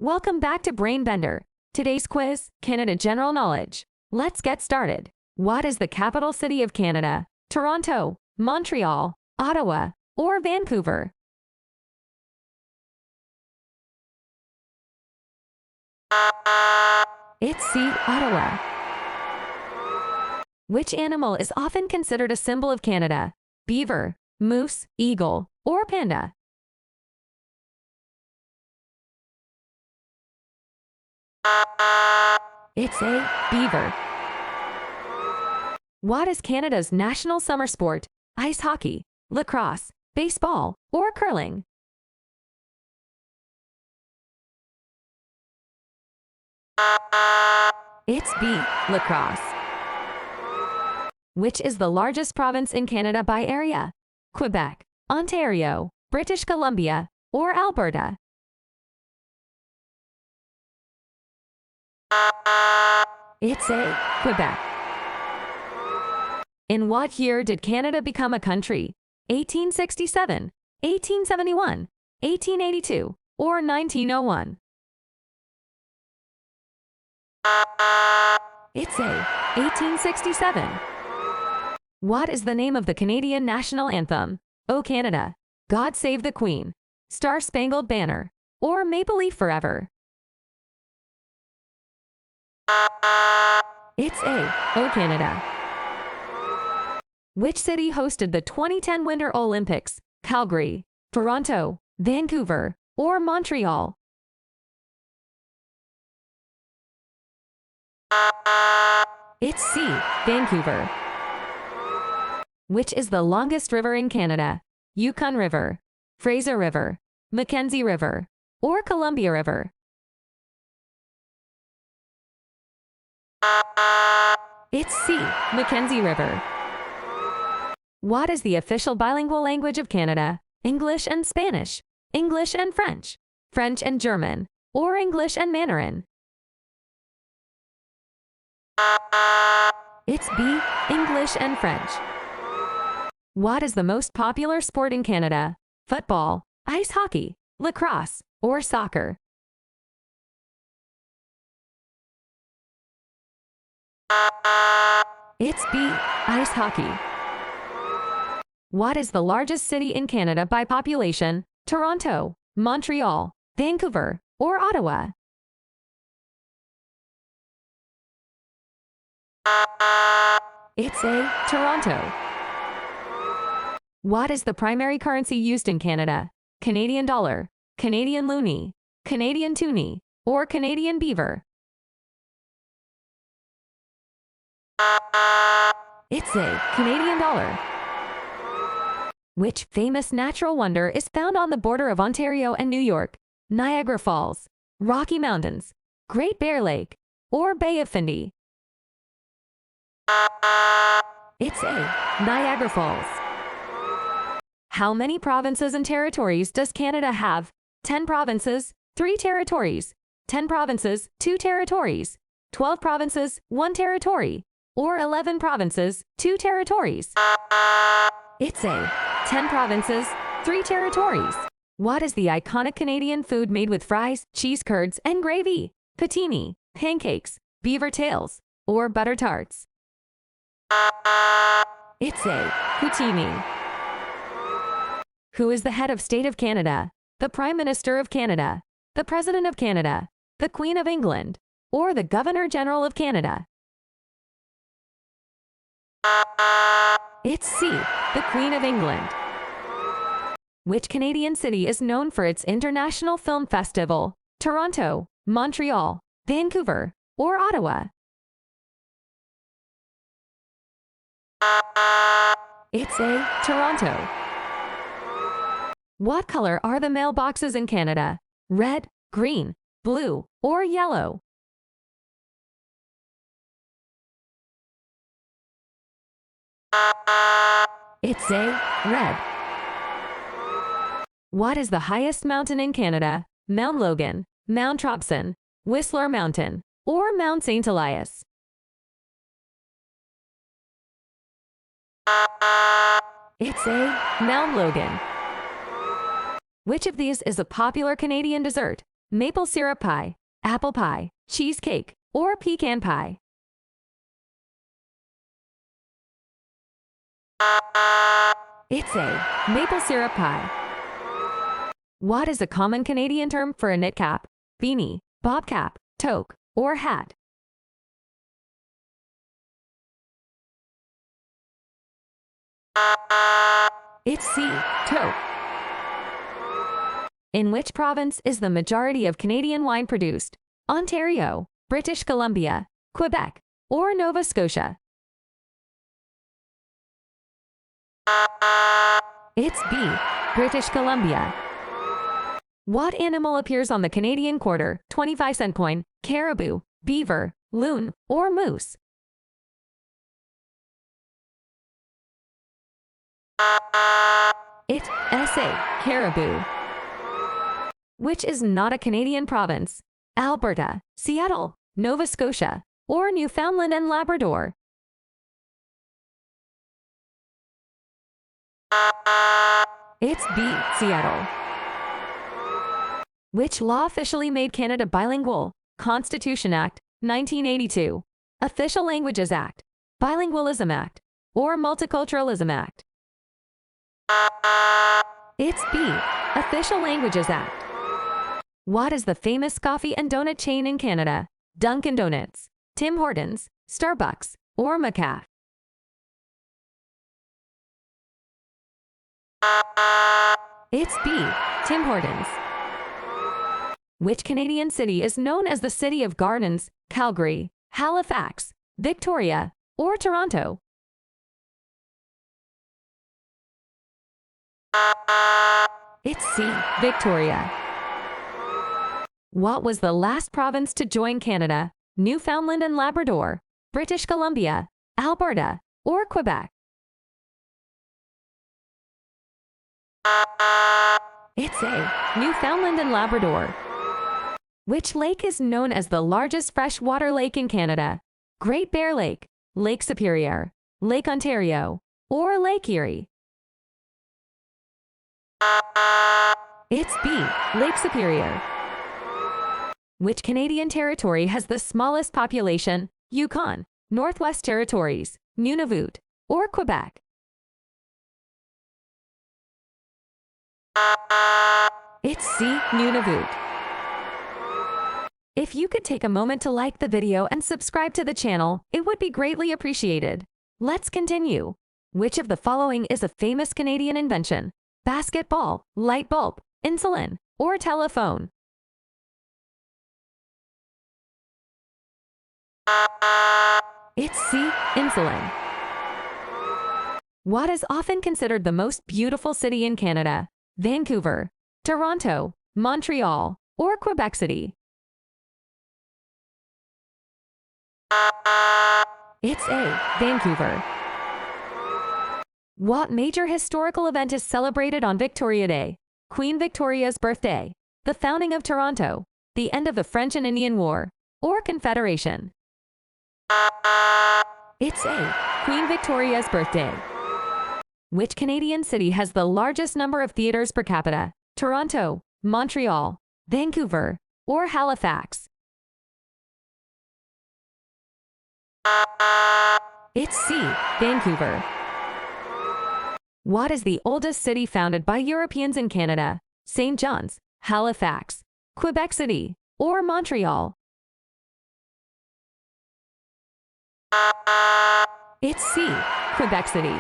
Welcome back to Brainbender. Today's quiz, Canada General Knowledge. Let's get started. What is the capital city of Canada? Toronto, Montreal, Ottawa, or Vancouver? It's C, Ottawa. Which animal is often considered a symbol of Canada? Beaver, moose, eagle, or panda? It's A, beaver. What is Canada's national summer sport? Ice hockey, lacrosse, baseball, or curling? It's B, lacrosse. Which is the largest province in Canada by area? Quebec, Ontario, British Columbia, or Alberta? It's A, Quebec. In what year did Canada become a country? 1867, 1871, 1882, or 1901? It's A, 1867. What is the name of the Canadian national anthem? O Canada, God Save the Queen, Star Spangled Banner, or Maple Leaf Forever? It's A, O Canada. Which city hosted the 2010 Winter Olympics? Calgary, Toronto, Vancouver, or Montreal? It's C, Vancouver. Which is the longest river in Canada? Yukon River, Fraser River, Mackenzie River, or Columbia River? It's C, Mackenzie River. What is the official bilingual language of Canada? English and Spanish, English and French, French and German, or English and Mandarin? It's B, English and French. What is the most popular sport in Canada? Football, ice hockey, lacrosse, or soccer? It's B, ice hockey. What is the largest city in Canada by population? Toronto, Montreal, Vancouver, or Ottawa? It's A, Toronto. What is the primary currency used in Canada? Canadian dollar, Canadian loonie, Canadian toonie, or Canadian beaver? It's A, Canadian dollar. Which famous natural wonder is found on the border of Ontario and New York? Niagara Falls, Rocky Mountains, Great Bear Lake, or Bay of Fundy? It's A, Niagara Falls. How many provinces and territories does Canada have? 10 provinces, 3 territories, 10 provinces, 2 territories, 12 provinces, 1 territory, or 11 provinces, 2 territories? It's A, 10 provinces, 3 territories. What is the iconic Canadian food made with fries, cheese curds, and gravy? Poutine, pancakes, beaver tails, or butter tarts? It's A, poutine. Who is the head of state of Canada? The Prime Minister of Canada, the President of Canada, the Queen of England, or the Governor-General of Canada? It's C, the Queen of England. Which Canadian city is known for its International Film Festival? Toronto, Montreal, Vancouver, or Ottawa? It's A, Toronto. What color are the mailboxes in Canada? Red, green, blue, or yellow? It's A, red. What is the highest mountain in Canada? Mount Logan, Mount Thompson, Whistler Mountain, or Mount St. Elias? It's A, Mount Logan. Which of these is a popular Canadian dessert? maple syrup pie, apple pie, cheesecake, or pecan pie? It's A. Maple syrup pie. What is a common Canadian term for a knit cap, beanie, bob cap, toque, or hat? It's C. Toque. In which province is the majority of Canadian wine produced? Ontario, British Columbia, Quebec, or Nova Scotia? It's B. British Columbia. What animal appears on the Canadian quarter, 25-cent coin? Caribou, beaver, loon, or moose? It's S.A. Caribou. Which is not a Canadian province? Alberta, Seattle, Nova Scotia, or Newfoundland and Labrador? It's B. Seattle. Which law officially made Canada bilingual? Constitution Act, 1982, Official Languages Act, Bilingualism Act, or Multiculturalism Act? It's B. Official Languages Act. What is the famous coffee and donut chain in Canada? Dunkin' Donuts, Tim Hortons, Starbucks, or McCafe? It's B. Tim Hortons. Which Canadian city is known as the City of Gardens? Calgary, Halifax, Victoria, or Toronto? It's C. Victoria. What was the last province to join Canada? Newfoundland and Labrador, British Columbia, Alberta, or Quebec? It's A. Newfoundland and Labrador. Which lake is known as the largest freshwater lake in Canada? Great Bear Lake, Lake Superior, Lake Ontario, or Lake Erie? It's B. Lake Superior. Which Canadian territory has the smallest population? Yukon, Northwest Territories, Nunavut, or Quebec? It's C. Nunavut. If you could take a moment to like the video and subscribe to the channel, it would be greatly appreciated. Let's continue. Which of the following is a famous Canadian invention? Basketball, light bulb, insulin, or telephone? It's C. Insulin. What is often considered the most beautiful city in Canada? Vancouver, Toronto, Montreal, or Quebec City? It's A. Vancouver. What major historical event is celebrated on Victoria Day? Queen Victoria's birthday, the founding of Toronto, the end of the French and Indian War, or Confederation? It's A. Queen Victoria's birthday. Which Canadian city has the largest number of theaters per capita? Toronto, Montreal, Vancouver, or Halifax? It's C. Vancouver. What is the oldest city founded by Europeans in Canada? St. John's, Halifax, Quebec City, or Montreal? It's C. Quebec City.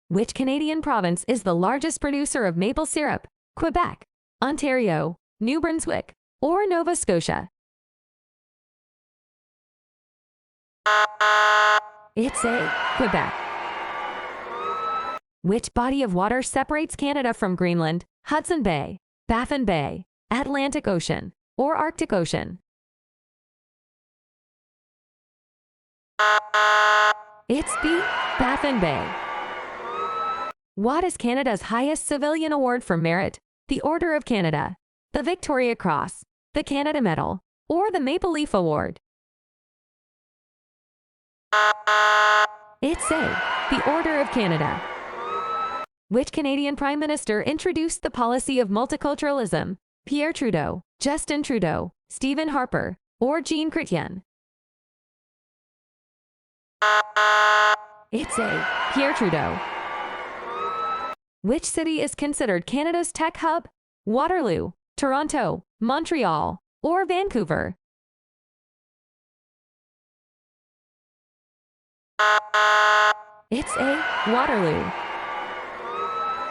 Which Canadian province is the largest producer of maple syrup? Quebec, Ontario, New Brunswick, or Nova Scotia? It's A. Quebec. Which body of water separates Canada from Greenland? Hudson Bay, Baffin Bay, Atlantic Ocean, or Arctic Ocean? It's B. Baffin Bay. What is Canada's highest civilian award for merit? The Order of Canada, the Victoria Cross, the Canada Medal, or the Maple Leaf Award? It's A. The Order of Canada. Which Canadian Prime Minister introduced the policy of multiculturalism? Pierre Trudeau, Justin Trudeau, Stephen Harper, or Jean Chrétien? It's A. Pierre Trudeau. Which city is considered Canada's tech hub? Waterloo, Toronto, Montreal, or Vancouver? It's A. Waterloo.